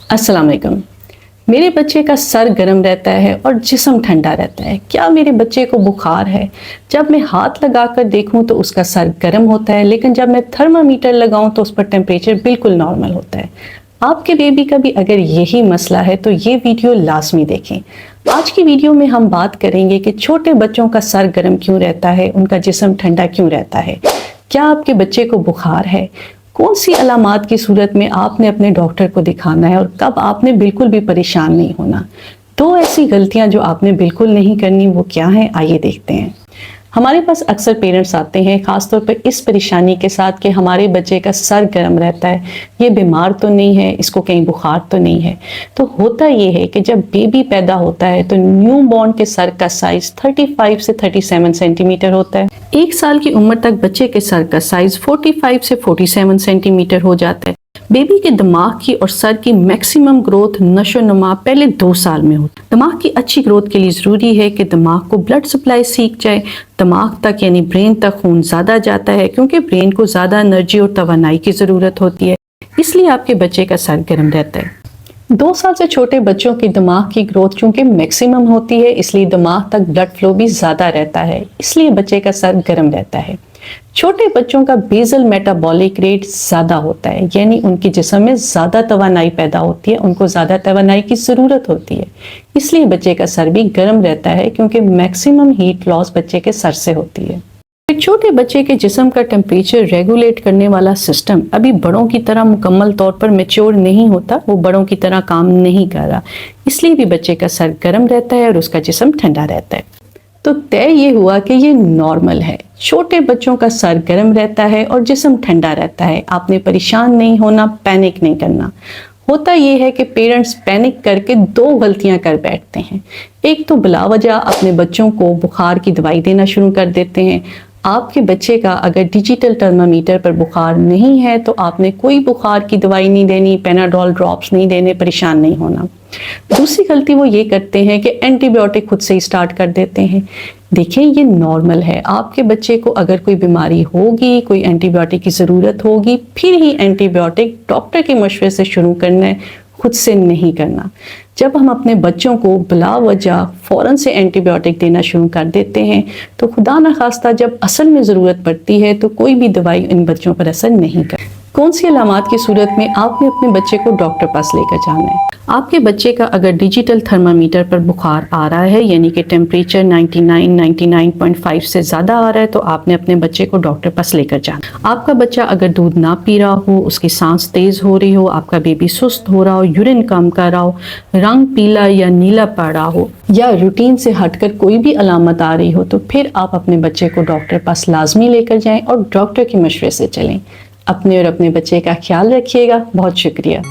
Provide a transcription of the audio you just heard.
अस्सलाम वालेकुम। मेरे बच्चे का सर गर्म रहता है और जिस्म ठंडा रहता है। क्या मेरे बच्चे को बुखार है? जब मैं हाथ लगाकर देखूं तो उसका सर गर्म होता है, लेकिन जब मैं थर्मामीटर लगाऊं तो उस पर टेम्परेचर बिल्कुल नॉर्मल होता है। आपके बेबी का भी अगर यही मसला है तो ये वीडियो लाजमी देखें। आज की वीडियो में हम बात करेंगे कि छोटे बच्चों का सर गर्म क्यों रहता है, उनका जिस्म ठंडा क्यों रहता है। क्या आपके बच्चे को बुखार है? कौन सी अलामात की सूरत में आपने अपने डॉक्टर को दिखाना है और कब आपने बिल्कुल भी परेशान नहीं होना। दो ऐसी गलतियां जो आपने बिल्कुल नहीं करनी, वो क्या हैं, आइए देखते हैं। हमारे पास अक्सर पेरेंट्स आते हैं खासतौर पर इस परेशानी के साथ कि हमारे बच्चे का सर गर्म रहता है, ये बीमार तो नहीं है, इसको कहीं बुखार तो नहीं है। तो होता ये है कि जब बेबी पैदा होता है तो न्यू बॉर्न के सर का साइज 35 से 37 सेंटीमीटर होता है। 1 साल की उम्र तक बच्चे के सर का साइज 45 से 47 सेंटीमीटर हो जाता है। बेबी के दिमाग की और सर की मैक्सिमम ग्रोथ नशो नुमा पहले 2 साल में होती है। दिमाग की अच्छी ग्रोथ के लिए ज़रूरी है कि दिमाग को ब्लड सप्लाई सीख जाए। दिमाग तक यानी ब्रेन तक खून ज़्यादा जाता है क्योंकि ब्रेन को ज़्यादा एनर्जी और तवानाई की ज़रूरत होती है, इसलिए आपके बच्चे का सर गर्म रहता है। 2 साल से छोटे बच्चों की दिमाग की ग्रोथ चूंकि मैक्सिमम होती है, इसलिए दिमाग तक ब्लड फ्लो भी ज़्यादा रहता है, इसलिए बच्चे का सर गर्म रहता है। छोटे बच्चों का बेसल मेटाबॉलिक रेट ज़्यादा होता है, यानी उनके जिस्म में ज़्यादा तवानाई पैदा होती है, उनको ज़्यादा तवानाई की ज़रूरत होती है, इसलिए बच्चे का सर भी गर्म रहता है क्योंकि मैक्सिमम हीट लॉस बच्चे के सर से होती है। एक छोटे बच्चे के जिस्म का टेम्परेचर रेगुलेट करने वाला सिस्टम अभी बड़ों की तरह मुकम्मल तौर पर मैच्योर नहीं होता, वो बड़ों की तरह काम नहीं कर रहा, इसलिए भी बच्चे का सर गर्म रहता है और उसका जिस्म ठंडा रहता है। तो तय ये हुआ कि ये नॉर्मल है, छोटे बच्चों का सर गर्म रहता है और जिस्म ठंडा रहता है। आपने परेशान नहीं होना, पैनिक नहीं करना। होता ये है कि पेरेंट्स पैनिक करके 2 गलतियां कर बैठते हैं। एक तो बिला वजह अपने बच्चों को बुखार की दवाई देना शुरू कर देते हैं। आपके बच्चे का अगर डिजिटल थर्मामीटर पर बुखार नहीं है तो आपने कोई बुखार की दवाई नहीं देनी, पेनाडोल ड्रॉप्स नहीं देने, परेशान नहीं होना। दूसरी गलती वो ये करते हैं कि एंटीबायोटिक खुद से ही स्टार्ट कर देते हैं। देखें, ये नॉर्मल है। आपके बच्चे को अगर कोई बीमारी होगी, कोई एंटीबायोटिक की ज़रूरत होगी, फिर ही एंटीबायोटिक डॉक्टर के मशवरे से शुरू करना है, खुद से नहीं करना। जब हम अपने बच्चों को बिला वजह फ़ौरन से एंटीबायोटिक देना शुरू कर देते हैं तो खुदा न खास्ता जब असल में ज़रूरत पड़ती है तो कोई भी दवाई इन बच्चों पर असर नहीं करती। कौन सी अलामात की सूरत में आपने अपने बच्चे को डॉक्टर पास लेकर जाना है? आपके बच्चे का अगर डिजिटल थर्मामीटर पर बुखार आ रहा है, यानी कि टेम्परेचर 99.5 से ज़्यादा आ रहा है, तो आपने अपने बच्चे को डॉक्टर पास लेकर जाना। आपका बच्चा अगर दूध ना पी रहा हो, उसकी सांस तेज़ हो रही हो, आपका बेबी सुस्त हो रहा हो, यूरिन कम कर रहा हो, रंग पीला या नीला पड़ रहा हो, या रूटीन से हटकर कोई भी अलामत आ रही हो, तो फिर आप अपने बच्चे को डॉक्टर पास लाजमी लेकर जाएं और डॉक्टर के मशवरे से चलें। अपने और अपने बच्चे का ख्याल रखिएगा। बहुत शुक्रिया।